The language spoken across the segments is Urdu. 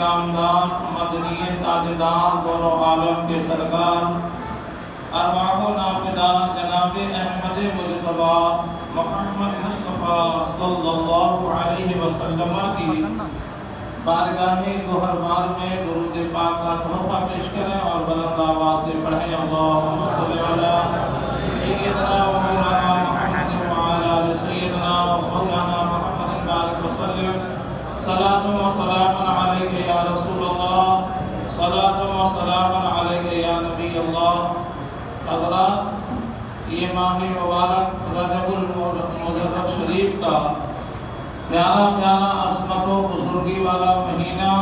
نامدار مدنی تاجدار دونوں عالم کے سرکار ارواح و نافدار جناب احمد مجتبی محمد مصطفیٰ صلی اللہ علیہ وسلم کی بارگاہ گوہربار میں درود پاک کا تحفہ پیش کریں اور بلند آواز سے پڑھیں اللہم صلی علی سیدنا و مولانا محمد وعلی آل سیدنا و مولانا محمد بارک وسلم صلاۃ و سلام علیک یا رسول اللہ صلاۃ و سلام علیک یا نبی اللہ۔ حضرات، یہ ماہ مبارک رجب المجرد شریف کا پیارا پیارا عظمت و بزرگی والا مہینہ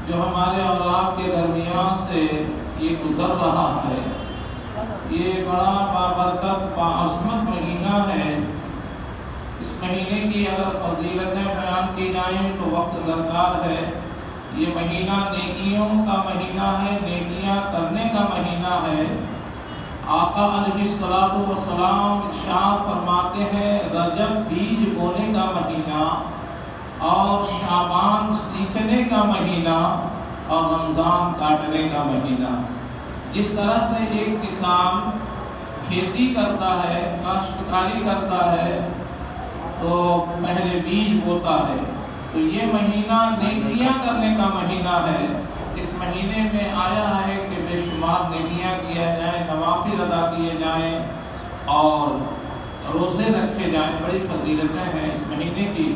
جو ہمارے اور آپ کے درمیان سے یہ گزر رہا ہے، یہ بڑا بابرکت باعظمت مہینہ ہے۔ اس مہینے کی اگر فضیلتیں بیان کی جائیں تو وقت درکار ہے۔ یہ مہینہ نیکیوں کا مہینہ ہے، نیکیاں کرنے کا مہینہ ہے۔ آقا علیہ السلام ارشاد فرماتے ہیں رجب بیج بونے کا مہینہ اور شعبان سینچنے کا مہینہ اور رمضان کاٹنے کا مہینہ۔ جس طرح سے ایک کسان کھیتی کرتا ہے، کاشتکاری کرتا ہے تو پہلے بیج بوتا ہے، تو یہ مہینہ نیکیاں کرنے کا مہینہ ہے۔ اس مہینے میں آیا ہے کہ بے شمار نیکیاں کیا جائیں، نوافل ادا کیے جائیں اور روزے رکھے جائیں۔ بڑی فضیلتیں ہیں اس مہینے کی۔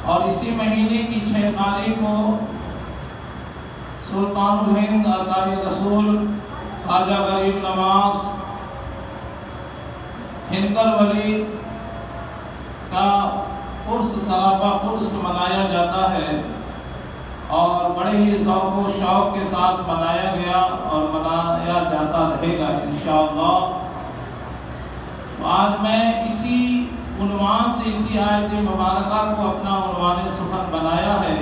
اور اسی مہینے کی 6 تاریخ کو سلطان الہند عطائے رسول خواجہ غریب نواز ہندل ولی کا عرس سراپا عرس منایا جاتا ہے اور بڑے ہی ذوق و شوق کے ساتھ منایا گیا اور منایا جاتا رہے گا انشاءاللہ۔ تو آج میں اسی عنوان سے، اسی آیت مبارکہ کو اپنا عنوان سخن بنایا ہے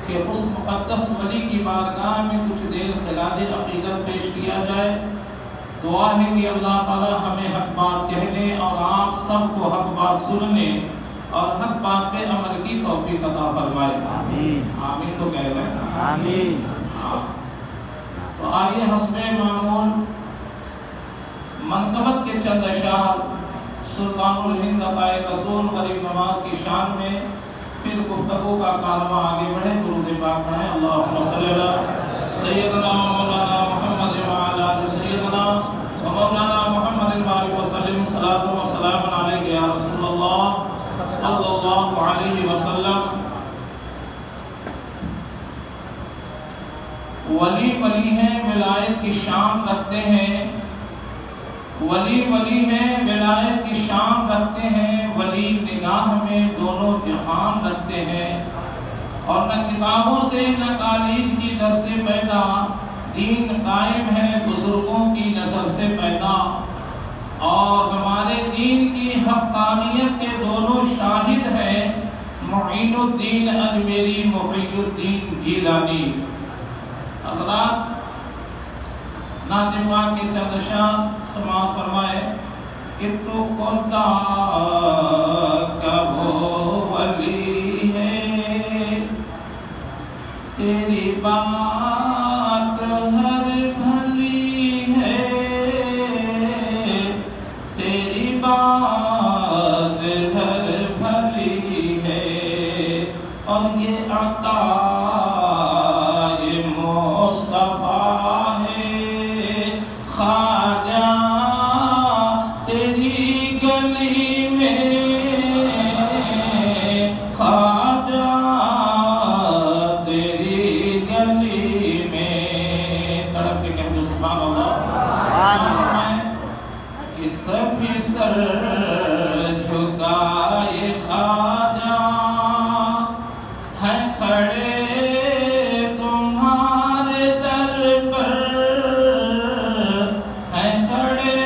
کہ اس مقدس ولی کی بارگاہ میں کچھ دیر خراج عقیدت پیش کیا جائے۔ دعا ہے کہ اللہ تعالی ہمیں حق بات کہنے اور آپ سب کو حق بات سننے اور حق بات پہ عمل کی توفیق عطا فرمائے۔ آمین۔ آمین تو کہہ رہے ہیں۔ آمین۔ تو آئیے حسب معمول منقبت کے چند اشعار سلطان الہند عطائے رسول غریب نواز کی شان میں، پھر گفتگو کا کارواں آگے بڑھے۔ درود پاک پڑھیں اللہم صلی علی سیدنا و مولانا محمد وعلی آل سیدنا و مولانا محمد بارک وسلم صلاۃ و سلام علیک یا رسول اللہ صلی اللہ علیہ وسلم۔ ولی ولی ہیں، ولایت کی شان رکھتے ہیں۔ ولی ولی ہیں، ولایت کی شان رکھتے ہیں۔ ولی نگاہ میں دونوں جہان رکھتے ہیں۔ اور نہ کتابوں سے نہ کالج کی در سے پیدا، دین قائم ہے بزرگوں کی نظر سے پیدا۔ اور ہمارے دین کی حقانیت کے دونوں شاہد ہیں، معین الدین اجمیری، محی الدین گیلانی۔ حضرات، نعت پاک کے چند اشعار سماعت فرمائے کہ تو کونتا کا وہ ولی ہے، تیری بات ہر بھلی ہے، تیری بات ہر بھلی ہے، اور یہ عطا یہ مصطفیٰ ہے خواجہ تیری گلی میں، خواجہ تیری گلی میں۔ تڑپ کے کہہ دو سبحان اللہ۔ کہ سبھی سر جھکائے خواجہ ہیں کھڑے تمہارے در پر، ہیں کھڑے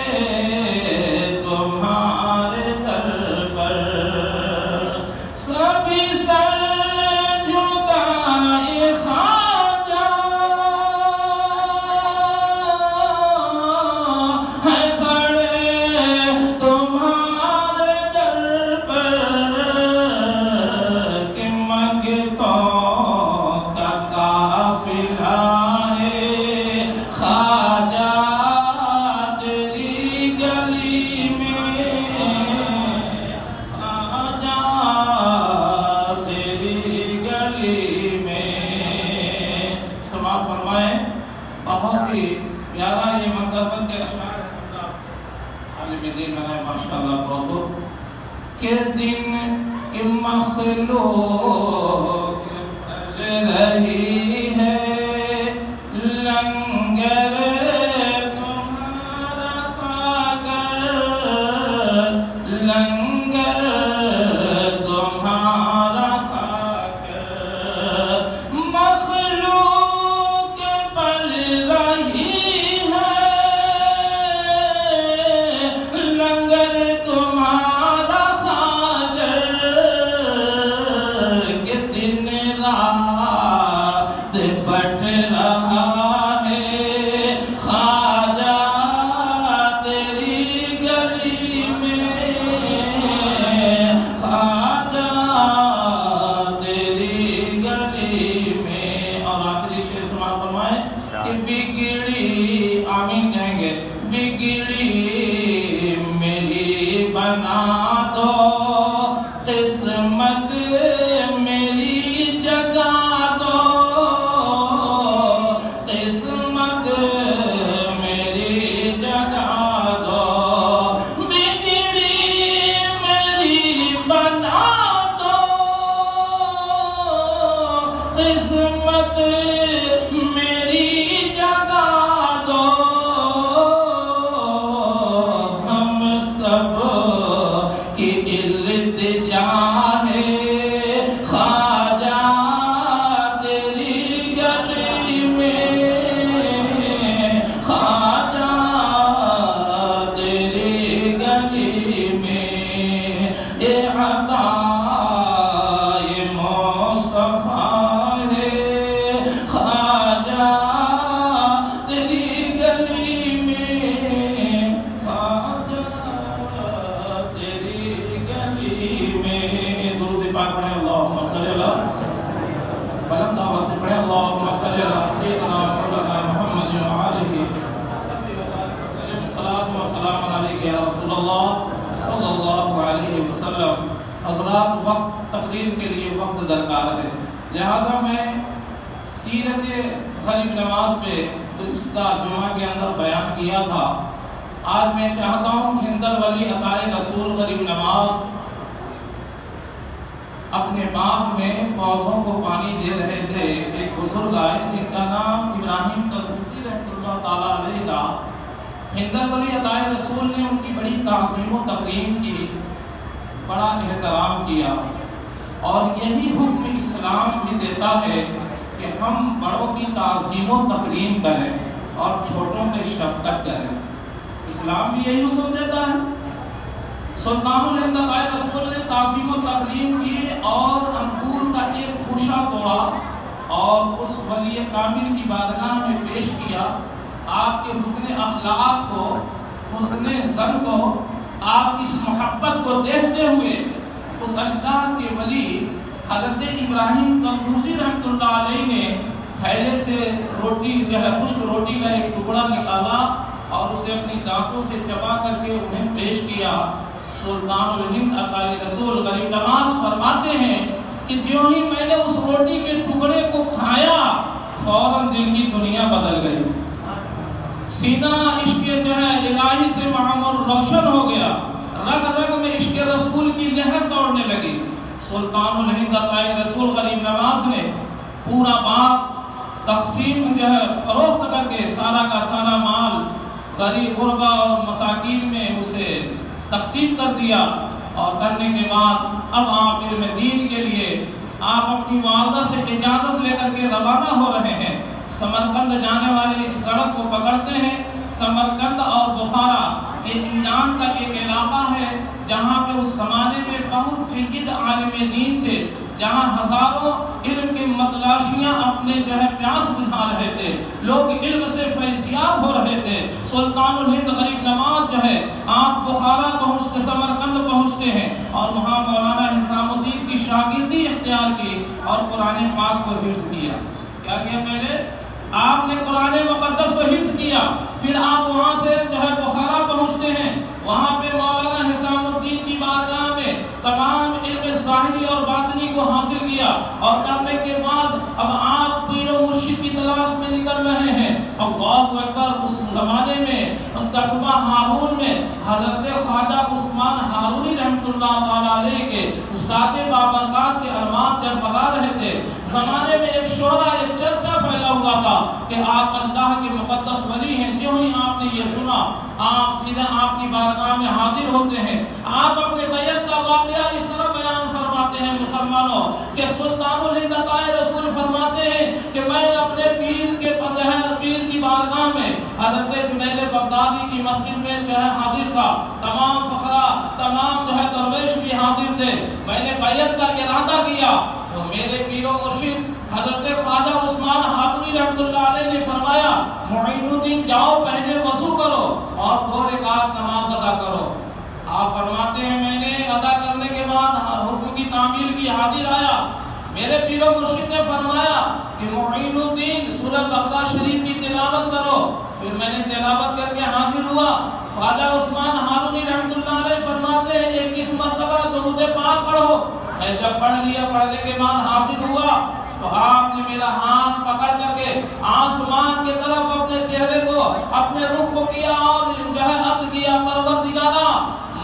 تمہارے در پر، سبھی سر جھکائے خواجہ ہیں کھڑے تمہارے در پر، کہ مانگتا گلی میں. سماعت فرمائیں. بہت ہی پیارا یہ منظر بن کے اشعار عالم دین بنائے ماشاءاللہ. بہت کہ دن کی مخلوق پل رہی ہے لنگر تمہارا کھا کر، لنگر تمہارا کھا کر مخلوق پل رہی ہے، لنگر تمہارا کھا کر کہ دن رات بٹ رہا ہے خواجہ تیری گلی میں، خواجہ تیری گلی میں. اور آخری شعر سماعت فرمائیں کہ بگڑی، آمین کہیں گے، بگڑی میری بنا دو قسمت میری جگا دو، قسمت میری جگا دو، بگڑی میری بنا دو قسمت میری جگا دو. ہم سب کی التجا ہے خواجہ تیری گلی میں، خواجہ تیری گلی میں. یہ عطا یہ مصطفیٰ ہے خواجہ تیری گلی میں، خواجہ تیری گلی میں. درود پاک پڑھیں. اللہم صلی اللہ بلند آواز سے پڑھیں. اللہم صلی اللہ سیدنا مولانا محمد وآلہ وسلم. صلاۃ و سلام علیک یا رسول اللہ صلی اللہ علیہ وسلم. حضرات وقت تقریر کے لیے وقت درکار ہے، لہذا میں سیرت غریب نواز پہ گزشتہ جمعہ کے اندر بیان کیا تھا. آج میں چاہتا ہوں ہندل ولی عطائے رسول غریب نواز اپنے باغ میں پودوں کو پانی دے رہے تھے. ایک بزرگ آئے جن کا نام ابراہیم طرطوسی رحمۃ اللہ تعالیٰ علیہ تھا. ہندل ولی عطائے رسول نے ان کی بڑی تعظیم و تکریم کی، بڑا احترام کیا. اور یہی حکم اسلام بھی دیتا ہے کہ ہم بڑوں کی تعظیم و تکریم کریں اور چھوٹوں پہ شفقت کریں. اسلام بھی یہی حکم دیتا ہے. سلطان الہند عطائے رسول نے تعظیم و تکریم کی اور انگور کا ایک خوشہ توڑا اور اس ولی کامل کی بارگاہ میں پیش کیا. آپ کے حسن اخلاق کو، حسن زن کو، آپ کی اس محبت کو دیکھتے ہوئے اس اللہ کے ولی حضرت ابراہیم طرطوسی رحمۃ اللہ علیہ نے تھیلے سے روٹی جو ہے خشک روٹی کا ایک ٹکڑا نکالا اور اسے اپنی دانتوں سے چبا کر کے انہیں پیش کیا. سلطان الہند عطائے رسول غریب نواز فرماتے ہیں کہ جو ہی میں نے اس روٹی کے ٹکڑے کو کھایا فوراً دل کی دنیا بدل گئی، سینہ عشق جو ہے الہی سے معمر روشن ہو گیا، رگ رگ میں عشق رسول کی لہر دوڑنے لگی. سلطان الہند عطائے رسول غریب نواز نے پورا باغ تقسیم جو ہے فروخت کر کے سارا کا سارا مال غریب غربا اور مساکین میں اسے تقسیم کر دیا. اور کرنے کے بعد اب آپ علم دین کے لیے آپ اپنی والدہ سے اجازت لے کر کے روانہ ہو رہے ہیں. سمرقند جانے والے اس سڑک کو پکڑتے ہیں. سمرقند اور بخارا یہ ایران کا ایک علاقہ ہے جہاں پہ اس زمانے میں بہت جید عالم دین تھے، جہاں ہزاروں علم کے متلاشیاں اپنے جو ہے پیاس بجھا رہے تھے، لوگ علم سے فیضیاب ہو رہے تھے. سلطان الہند غریب نواز جو ہے آپ بخارا پہنچتے، سمرقند پہنچتے ہیں اور وہاں مولانا حسام الدین کی شاگردی اختیار کی اور قرآن پاک کو حفظ کیا. کیا کیا پہلے؟ آپ نے قرآن مقدس کو حفظ کیا، پھر آپ وہاں سے جو ہے بخارا پہنچتے ہیں، وہاں پہ مولانا حسام الدین کی بارگاہ میں تمام علم ظاہری اور باطنی کو حاصل کیا، اور کرنے کے بعد اب آپ پیر و مرشد کی تلاش میں نکل رہے ہیں۔ اللہ اکبر۔ اس زمانے میں قصبہ ہارون میں حضرت خواجہ عثمان ہارونی رحمۃ اللہ تعالیٰ علیہ کے ذات بابرکات کے ارمان جگمگا رہے تھے۔ زمانے میں ایک شہرہ، ایک چرچا پھیلا ہوا تھا کہ آپ اللہ کے مقدس ولی ہیں۔ جو ہی آپ نے یہ سنا، آپ سیدھا آپ کی بارگاہ میں حاضر ہوتے ہیں۔ آپ اپنے بیعت کا واقعہ اس طرح بیان فرماتے ہیں مسلمانوں کہ سلطان الہند عطائے رسول فرماتے ہیں کہ میں اپنے پیر کے پیر کی بارگاہ میں حضرت جنید بغدادی کی مسجد میں حاضر تھا۔ تمام فقراء، تمام درویش بھی حاضر تھے۔ میں نے بیعت کا ارادہ کیا تو میرے پیر و مرشد حضرت خواجہ عثمان ہارونی رحمۃ اللہ علیہ نے فرمایا، معین الدین جاؤ پہلے وضو کرو اور 2 رکعت نماز ادا کرو۔ آپ فرماتے ہیں میں نے ادا کرنے کے بعد حکم کی تعمیل کی، حاضر آیا۔ میرے پیر و مرشد نے فرمایا کہ معین الدین سورہ بقرہ شریف کی تلاوت کرو۔ پھر میں نے تلاوت کر کے حاضر ہوا۔ خواجہ عثمان ہارونی رحمۃ اللہ علیہ فرماتے ہیں 21 مرتبہ درود پاک پڑھو۔ میں جب پڑھ لیا، پڑھنے کے بعد حاضر ہوا تو آپ نے میرا ہاتھ پکڑ کر کے آسمان کی طرف اپنے چہرے کو، اپنے رخ کو کیا اور عرض کیا، پروردگارا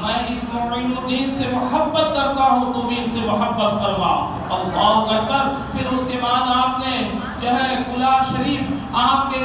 میں اس معین الدین سے محبت کرتا ہوں، تو بھی ان سے محبت فرما۔ اللہ اکبر۔ پھر اس کے بعد آپ نے کلہا شریف آپ کے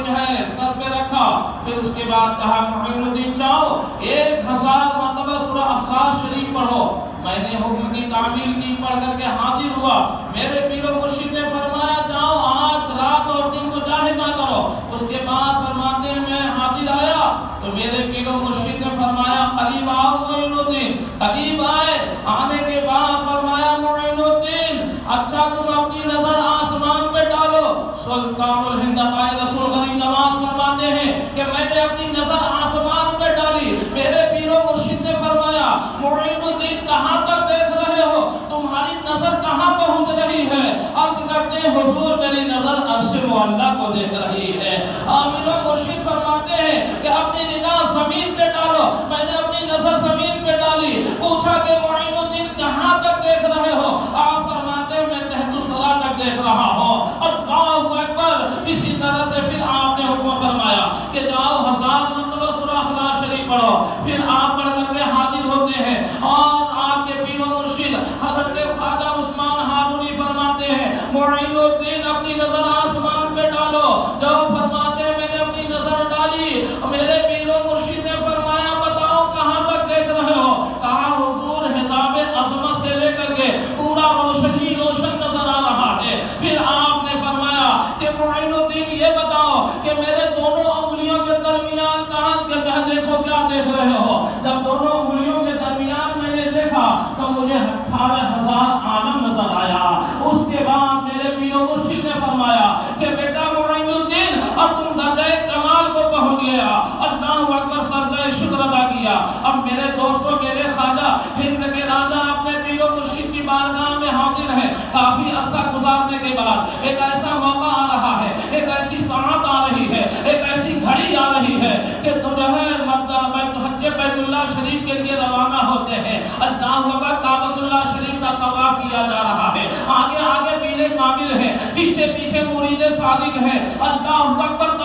سر پہ رکھا۔ پھر اس کے بعد کہا معین الدین جاؤ 1000 مرتبہ سورہ اخلاص شریف پڑھو۔ میں نے حکم کی تعمیل کی، پڑھ کر کے حاضر ہوا۔ میرے پیر و مرشد نے فرمایا جاؤ آج رات اور دن کو جاہدہ کرو۔ اس کے بعد فرماتے ہیں میں حاضر آیا تو میرے پیر و مرشد نے فرمایا قریب آؤ معین الدین۔ قریب آئے، آنے کے بعد فرمایا معین الدین اچھا تم اپنی نظر آسمان پہ ڈالو۔ سلطان الہند عطائے رسول غریب نواز فرماتے ہیں کہ میں نے اپنی نظر آسمان پہ ڈالی۔ میرے پیر و مرشد نے فرمایا معین الدین کہاں تک دیکھ رہے ہو، تمہاری نظر کہاں پہنچ رہی ہے؟ عرض کرتے ہیں حضور میری نظر عرش معلیٰ کو دیکھ رہی ہے۔ پیر و مرشد فرماتے ہیں کہ اپنی نگاہ زمین پہ ڈالو۔ میں نے اپنی نظر زمین پہ ڈالی، پوچھا کہ معین الدین کہاں تک دیکھ رہے ہو؟ آپ فرماتے ہیں میں تحت الثری تک دیکھ رہا ہوں۔ اللہ اکبر۔ اسی طرح سے پھر آپ نے حکم فرمایا کہ جاؤ 1000 مرتبہ سورہ اخلاص شریف پڑھو۔ پھر آپ پڑھ کر کے حاضر ہوتے ہیں اور آپ کے پیر و مرشد حضرت خواجہ عثمان ہارونی فرماتے ہیں معین الدین اپنی نظر آسمان پہ ڈالو۔ جب فرماتے ہیں میں نے اپنی نظر ڈالی، میرے پیر و مرشد نے فرمایا بتاؤ کہاں تک دیکھ رہے ہو؟ کہا حضور حجاب عظمت سے لے کر کے پورا روشن ہی روشن نظر آ رہا ہے۔ پھر آپ نے فرمایا کہ معین الدین یہ بتاؤ کہ میرے دونوں انگلیوں کے درمیان کہاں دیکھو کیا دیکھ رہے ہو؟ جب دونوں انگلیوں کے درمیان میں نے دیکھا تو مجھے 18,000 عالم نظر آیا۔ اس کے بعد میرے پیر و مرشد نے فرمایا کہ بیٹا معین الدین اب تم درجہ کمال کو پہنچ گیا۔ اللہ اکبر۔ سجدہ شکر ادا کیا۔ اب میرے دوستوں، میرے خواجہ ہند کے راجہ اپنے پیر و مرشد کی بارگاہ میں حاضر ہیں۔ کافی عرصہ گزارنے کے بعد ایک ایسا موقع آ رہا ہے، ایک ایسی ساعت آ رہی ہے، ایک ایسی گھڑی آ رہی ہے کہ تم حج بیت اللہ شریف کے لیے روانہ ہوتے ہیں۔ اللہ اکبر۔ کعبۃ اللہ شریف کا طواف کیا جا رہا ہے۔ آگے آگے پیرے کامل ہیں، پیچھے پیچھے مرید صادق ہیں۔ اللہ اکبر۔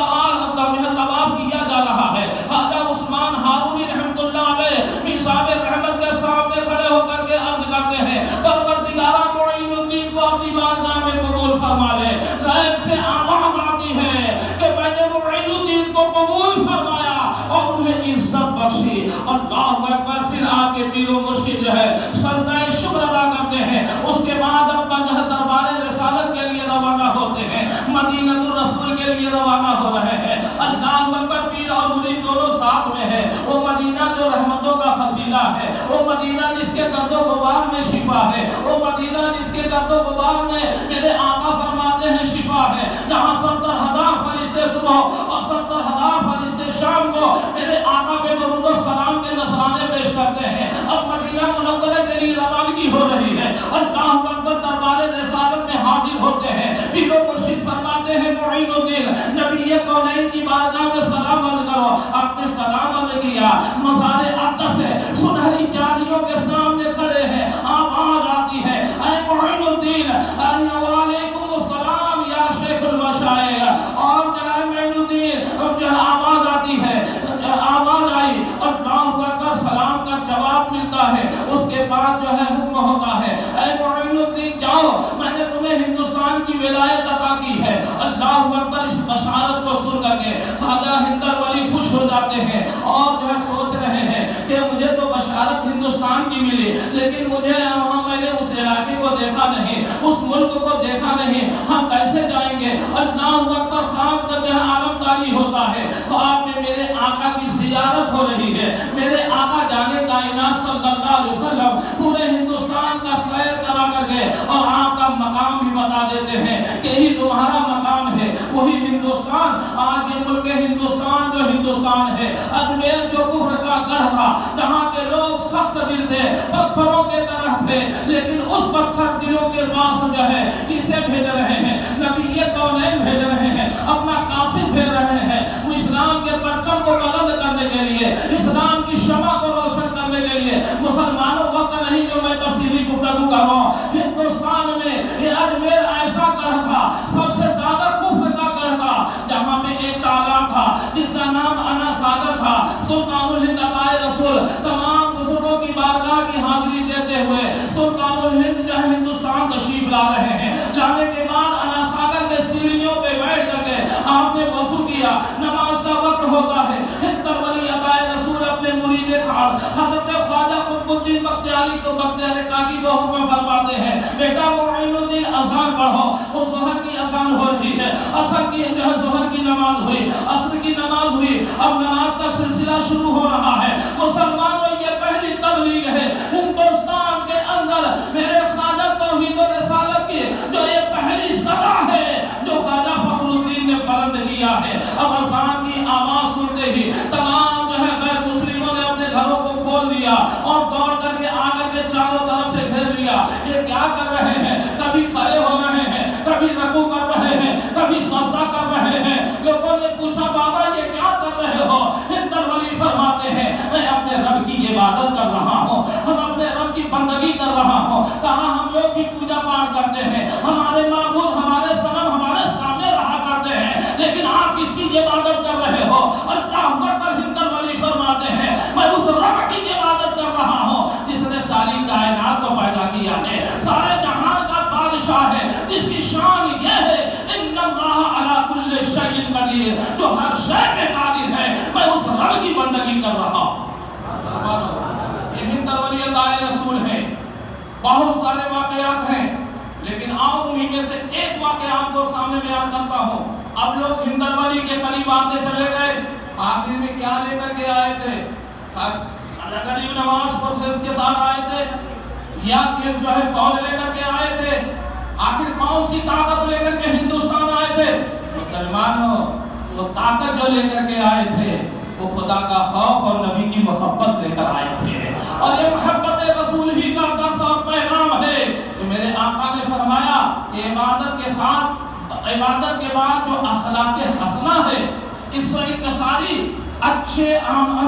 طواف کیا جا رہا ہے۔ خواجہ عثمان ہارونی رحمۃ اللہ علیہ میثاق رحمت کے سامنے کھڑے ہو کر کے عرض کرتے ہیں پروردگارا معین الدین کو اپنی بارگاہ میں قبول فرما لے۔ غیب سے آواز آتی ہے کہ میں نے معین الدین کو قبول فرمایا اور انہیں عزت بخشی۔ اللہ اکبر۔ پھر آپ کے پیر و مرشد جو ہے سجدہ شکر ادا کرتے ہیں۔ اس کے بعد اپنا دربار رسالت کے لیے روانہ ہوتے ہیں، مدینہ الرسول کے لیے روانہ ہو رہے ہیں۔ اللہ اکبر۔ پیر اور مرید دونوں ساتھ میں ہیں۔ وہ مدینہ جو رحمتوں کا خزینہ ہے، وہ مدینہ جس کے درد و غبار میں شفا ہے، وہ مدینہ جس کے درد و غبار میں میرے آقا فرماتے ہیں شفا ہے، جہاں 70,000 فرشتے صبح اور 70,000 فرشتے شام کو میرے آقا پہ درود و سلام کے نذرانے پیش کرتے ہیں۔ اب مدینہ منورہ کے لیے روانگی ہو رہی ہے۔ اللہ اکبر۔ دربار رسالت میں حاضر ہوتے ہیں۔ پیر و مرشد فرماتے ہیں معین الدین نبی کونین کی بارگاہ میں سلام عرض کرو۔ آپ نے سلام عرض کیا۔ مزار اقدس ہے، سنہری جالیوں کے سامنے کھڑے ہیں۔ آواز آتی ہے کی ولایت عطا کی ہے۔ اللہ اکبر۔ اس بشارت کو سن کر کے خواجہ حیدر ولی خوش ہو جاتے ہیں اور جو ہے سوچ رہے ہیں کہ مجھے تو بشارت ہندوستان کی ملی، لیکن میں نے اس علاقے کو دیکھا نہیں، اس ملک کو دیکھا نہیں، ہم کیسے جائیں گے؟ اللہ اکبر۔ خواب کا جو ہے عالم تاری ہوتا ہے، خواب میں میرے آقا کی زیارت ہو رہی ہے، میرے آقا جانے کائنات صلی اللہ علیہ وسلم پورے ہندوستان کا سیر کرا کر کے اور آپ کا مقام بھی بتا دیتے ہیں کہ یہی تمہارا مقام ہے، وہی ہندوستان۔ آج یہ ملک ہندوستان جو ہندوستان ہے، اجمیر جو کفر کا گڑھ تھا، جہاں کے لوگ سخت دل تھے، پتھروں کے طرح تھے، لیکن اس پتھر دلوں کے پاس جو ہے کسے بھیج رہے ہیں؟ نبی کونین بھیج رہے ہیں، اپنا قاصد بھیج رہے ہیں، اسلام کے پرچم کو بلند کرنے کے لیے، اسلام کی شمع کو روشن کرنے کے لیے۔ مسلمانوں وقت نہیں جو میں تفصیلی گفتگو کر رہا ہوں۔ ہندوستان میں یہ اجمیر ایسا گڑھ تھا، سب سے زیادہ کفر کا گڑھ تھا، جہاں پہ ایک تالاب تھا جس کا نام انا ساگر تھا۔ سلطان الہند عطائے رسول تمام بزرگوں کی بارگاہ کی حاضری دیتے ہوئے سلطان الہند جو ہے ہندوستان تشریف لا رہے ہیں۔ جانے کے بعد انا ساگر کے سیڑھیوں پہ بیٹھ کر کے آپ نے وضو کیا، نماز کا وقت ہوتا ہے۔ حیدر ولی عطائے رسول اپنے مرید حضرت خواجہ قطب الدین بختیاری کو بختیار کاکی کو حکم فرماتے ہیں، بیٹا معین الدین اذان پڑھو۔ اور ظہر کی اذان ہو رہی ہے، عصر کی جو ہے ظہر کی نماز ہوئی، عصر کی نماز ہوئی، اب نماز کا سلسلہ شروع ہو رہا ہے۔ مسلمانوں یہ پہلی تبلیغ ہے ہندوستان کے اندر، میرے خواجہ توحید و رسالت کی جو یہ پہلی صدا ہے جو خواجہ فخر الدین نے بلند کیا ہے۔ اب اذان کی آواز سنتے ہی تمام جو ہے غیر مسلموں نے اپنے گھروں کو کھول دیا اور دوڑ کر کے آ کر کے چاروں طرف سے گھیر لیا۔ یہ کیا کر رہے ہیں؟ کبھی کھڑے ہو رہے ہیں، کبھی رکوع کر رہے ہیں، کبھی سجدہ کر رہے ہیں۔ لوگوں نے پوچھا بابا یہ کیا کر رہے ہو؟ حیدر ولی فرماتے ہیں میں اپنے رب کی عبادت کر رہا ہوں، ہم اپنے رب کی بندگی کر رہا ہوں۔ کہاں ہم لوگ بھی پوجا پاٹ کرتے ہیں، ہمارے معبود ہمارے صنم ہمارے سامنے رہا کرتے ہیں، لیکن آپ کس کی عبادت کر رہے ہو؟ اللہ اکبر پر حیدر ولی فرماتے ہیں میں اس رب کی عبادت کر رہا ہوں جس نے ساری کائنات کو پیدا کیا ہے، سارے جہان کا بادشاہ ہے، جس کی شان یہ ہے ان اللہ علی کل شیء قدیر، جو ہر شے پہ قادر ہے۔ میں اس رب کی بندگی کر رہا ہوں۔ یہ حیدر ولی عطائے رسول ہے۔ بہت سارے واقعات ہیں، لیکن آؤ انہی میں سے ایک واقعہ آپ کو سامنے بیان کرتا ہوں۔ اب لوگ حیدر ولی کے قریب آتے چلے گئے، آخر میں کیا لے کر کے آئے تھے؟ غریب نواز فورسز کے ساتھ آئے تھے یا کہ جو ہے فوج لے کر کے آئے تھے؟ آخر کون سی طاقت لے کر کے ہندوستان آئے تھے؟ مسلمانوں وہ طاقت جو لے کر کے آئے تھے وہ خدا کا خوف اور نبی کی محبت لے کر آئے تھے، اور یہ محبت رسول ہی کا درس اور پیغام ہے کہ میرے آقا نے فرمایا کہ عبادت کے ساتھ، عبادت کے بعد جو اخلاق حسنہ ہے، اس و انکساری، اچھے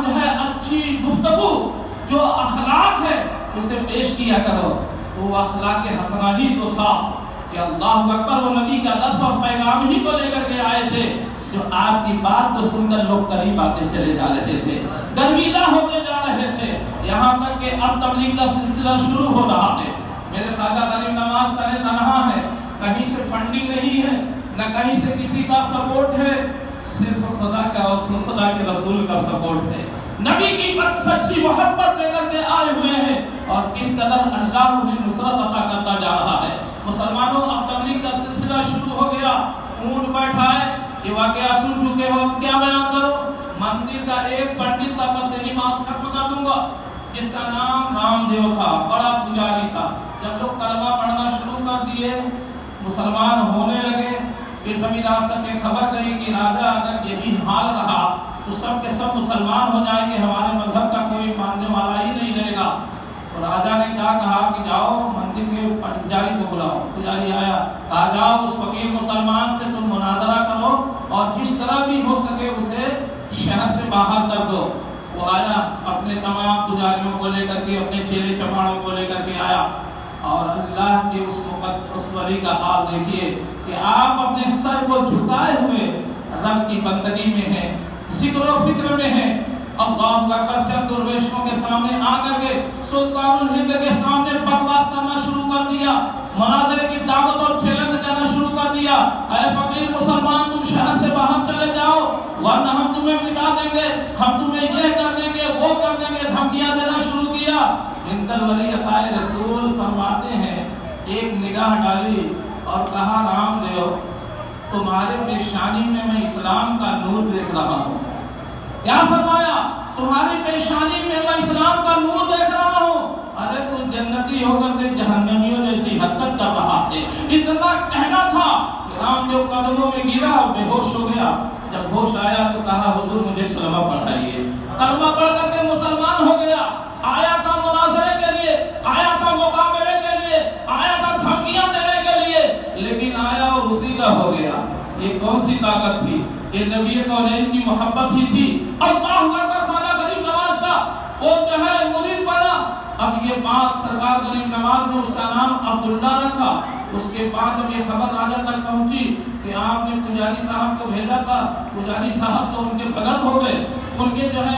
جو ہے اچھی گفتگو، جو اخلاق ہے اسے پیش کیا کرو۔ وہ اخلاق حسنہ ہی تو تھا کہ اللہ اکبر، وہ نبی کا درس اور پیغام ہی تو لے کر کے آئے تھے جو آپ کی بات کو سن کر لوگ قریب آتے چلے جا رہے تھے، گرویدہ ہوتے جا رہے تھے، یہاں تک کہ اب تبلیغ کا سلسلہ شروع ہو رہا ہے۔ میرے خواجہ غریب نواز تنہا ہے، کہیں سے فنڈنگ نہیں ہے، نہ کہیں سے کسی کا سپورٹ ہے، صرف خدا کا اور خدا کے رسول کا سپورٹ ہے۔ نبی کی سچی محبت لے کر کے آئے ہوئے ہیں، اور کس قدر اللہ انہیں نصرت عطا کرتا جا رہا ہے۔ مسلمانوں اب تبلیغ کا سلسلہ شروع ہو گیا، اونٹ بیٹھا ہے، یہ واقعہ سن چکے ہو، اب کیا بیان کرو؟ مندر کا ایک پنڈت تھا، بس یہی بات ختم کر دوں گا، جس کا نام رام دیو تھا، بڑا پجاری تھا۔ جب لوگ کلمہ پڑھنا شروع کر دیے، مسلمان ہونے لگے، پھر زمین آسمان میں خبر گئی کہ راجہ اگر یہی حال رہا تو سب کے سب مسلمان ہو جائیں گے، ہمارے مذہب کا کوئی ماننے والا ہی نہیں رہے گا۔ تو راجہ نے کہا کہ جاؤ مندر کے پجاری کو بلاؤ۔ پجاری آیا، کہا جاؤ اس فقیر مسلمان سے تم مناظرہ کرو اور جس طرح بھی ہو سکے اسے شہر سے باہر کر دو۔ وہ آیا، اپنے تمام پجاریوں کو لے کر کے، اپنے چیلے چپاڑوں کو لے کر کے آیا، اور اللہ کے اس ولی کا حال دیکھیے کہ آپ اپنے سر کو جھکائے ہوئے رب کی بندگی میں ہیں، ذکر و فکر میں ہیں۔ اللہ اکبر، چند درویشوں کے سامنے آ کر کے سلطان الہند کے سامنے بکواس کرنا شروع کر دیا۔ مناظرے کی دعوت اور کھیلنے دینا شروع کر دیا. اے فقیر مسلمان تم شہر سے باہر چلے جاؤ ورنہ ہم تمہیں مٹا دیں گے, ہم تمہیں یہ کر دیں گے وہ کر دیں گے, دھمکیاں دینا شروع کیا. ہند الولی عطائے رسول فرماتے ہیں ایک نگاہ ڈالی اور کہا رام دیو تمہارے پیشانی میں اسلام کا نور دیکھ رہا ہوں. کیا فرمایا؟ تمہاری پیشانی میں اسلام کا نور دیکھ رہا ہوں. ارے تو جنتی ہو کر کے جہنمیوں جیسی حرکت کر رہا ہے. اتنا کہنا تھا کہ رام جو قدموں میں گرا بے ہوش ہو گیا. جب ہوش آیا تو کہا حضور مجھے کلمہ پڑھائیے. کلمہ پڑھ کر کے مسلمان ہو گیا. آیا تھا مناظرے کے لیے, آیا تھا مقابلے کے لیے, آیا تھا دھمکیاں دینے کے لیے, لیکن آیا اور اسی کا ہو گیا. یہ کون سی طاقت تھی؟ یہ نبی کونین کی محبت ہی تھی. اللہ اکبر خواجہ غریب نواز کا وہ جو ہے مرید بنا. اب یہ بات سرکار غریب نواز نے اس کا نام عبداللہ رکھا. اس کے بعد اب یہ خبر راجہ تک پہنچی کہ آپ نے پجاری صاحب کو بھیجا تھا. پجاری صاحب تو ان کے بھگت ہو گئے, ان کے جو ہے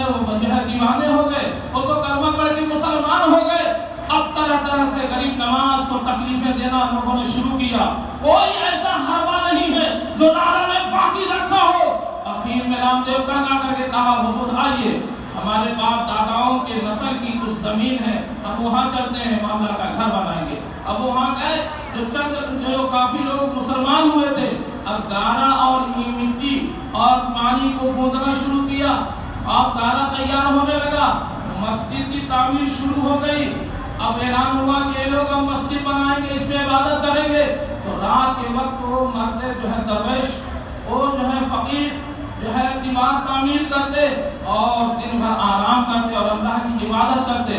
دیوانے ہو گئے, وہ تو کلمہ پڑھ کے مسلمان ہو گئے. اب طرح طرح سے غریب نواز کو تکلیفیں دینا لوگوں نے شروع کیا. کوئی ایسا حربہ نہیں ہے جو نعرہ نے باقی رکھا ہو. اخیر میں رام دیو کا نہ کر کے کہا حضور آئیے ہمارے باپ داداؤں کے نسل کی کچھ زمین ہے, اب وہاں چلتے ہیں, معاملہ کا گھر بنائیں گے. اب وہاں گئے, جو کافی لوگ مسلمان ہوئے تھے اب گارا اور مٹی اور پانی کو گوندنا شروع کیا. اب گارا تیار ہونے لگا, مسجد کی تعمیر شروع ہو گئی. اب اعلان ہوا کہ یہ لوگ ہم مسجد بنائیں گے, اس میں عبادت کریں گے. تو رات کے وقت وہ مرد جو ہے درویش, وہ جو ہے فقیر جو ہے دیوار تعمیر کرتے اور دن بھر آرام کرتے اور اللہ کی عبادت کرتے.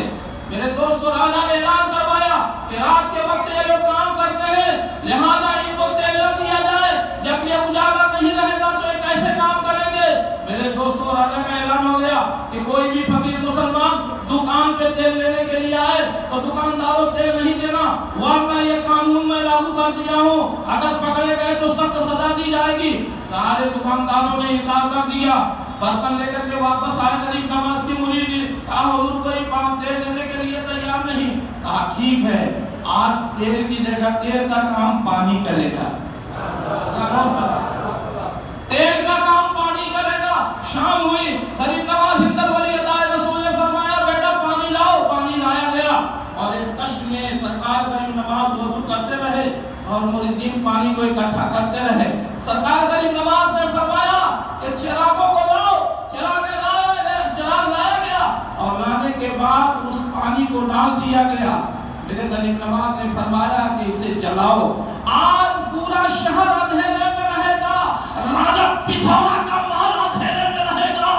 میرے دوستو راجہ نے اعلان کروایا کہ رات کے وقت یہ لوگ کام کرتے ہیں لہذا ان کو تیل نہ دیا جائے. جب یہ اجالا نہیں رہے گا تو یہ کیسے کام کریں گے؟ میرے دوستو راجہ کا اعلان ہو گیا کہ کوئی بھی فقیر مسلمان دکان پہ تیل لینے کے لیے آئے تو دکانداروں تیل نہیں دینا, ورنہ یہ قانون میں لاگو کر دیا ہوں, اگر پکڑے گئے تو سخت سزا دی جائے گی. سارے دکانداروں نے انکار کر دیا. برتن لے کر کے واپس آئے غریب نواز کی مرید, کہا حضور کوئی پان تیل دینے کے لیے تیار نہیں. کہا ٹھیک ہے آج تیل کی جگہ تیل کا کام پانی کرے گا. تیل کا کام پانی کرے گا. شام ہوئی, غریب نواز ہند الولی عطائے رسول نے فرمایا بیٹا پانی لاؤ. پانی لایا گیا اور ایک کشت میں سرکار غریب نواز وضو کرتے رہے اور مریدین پانی کو اکٹھا کرتے رہے. سرکار غریب نواز نے فرمایا کہ چراغوں کو لاؤ. چراغ لایا گیا اور لانے کے بعد اس پانی کو ڈال دیا گیا. میرے غریب نواز نے فرمایا کہ اسے جلاؤ. آج پورا شہر اندھیرے میں رہے گا, راجہ پتھورا کا محل اندھیرے میں رہے گا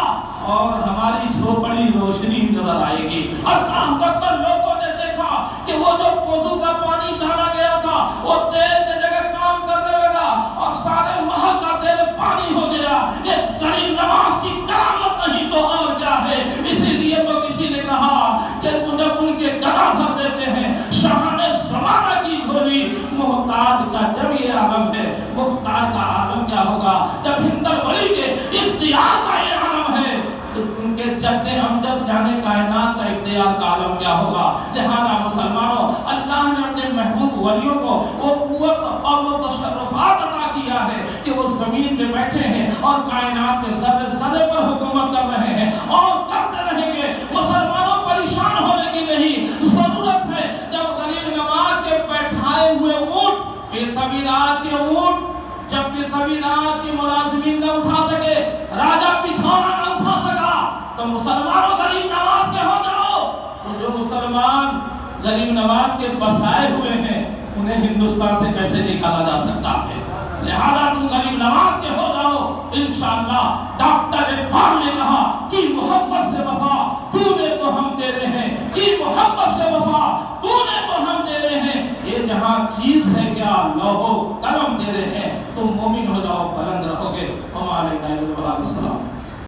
اور ہماری جھوپڑی روشنی نظر آئے گی. اللہ اکبر. لوگوں نے دیکھا کہ وہ جو وضو کا پانی ڈالا گیا تھا وہ تیل کی جگہ کام کرنے لگا اور سارے محل کا تیل پانی ہو گیا. یہ غریب نواز کی کرامت نہیں تو اور کیا ہے. اسی لیے تو کسی نے کہا کہ جب ان کے گلا بھر دیتے ہیں شاہان زمانہ کی جھولی, محتاج کا جب یہ عالم ہے مختار کا عالم کیا ہوگا. جب ہند الولی کے اختیار کا یہ عالم ہے تو ان کے جد امجد جانے کائنات کا اختیار کا عالم کیا ہوگا. لہذا مسلمانوں اللہ نے اپنے محبوب ولیوں کو وہ قوت اور وہ تشرفات عطا کیا ہے کہ وہ زمین پہ بیٹھے ہیں اور کائنات کے ذرے ذرے پر حکومت کر رہے ہیں اور کرتے رہیں گے. مسلمانوں پریشان ہونے کی نہیں ضرورت ہے. جب غریب نواز کے بیٹھائے ہوئے اونٹ پرتھوی راج کے اونٹ جب پرتھوی راج کے ملازمین نہ اٹھا سکے, راجہ پتھورا نہ اٹھا سکا, تو مسلمانوں غریب نواز کے ہو جاؤ. تو جو مسلمان غریب نواز کے بسائے ہوئے ہیں انہیں ہندوستان سے کیسے نکالا جا سکتا ہے. لہذا تم غریب نواز کے ہو جاؤ انشاءاللہ. ڈاکٹر اقبال نے کہا کہ محبت سے وفا تو نے تو ہم تیرے ہیں, کہ محبت سے وفا تو نے تو ہم تیرے ہیں. یہ جہاں چیز ہے کیا لوہو قلم تیرے ہیں. تم مومن ہو جاؤ, بلند رہو گے. ہمارے نبی علیہ السلام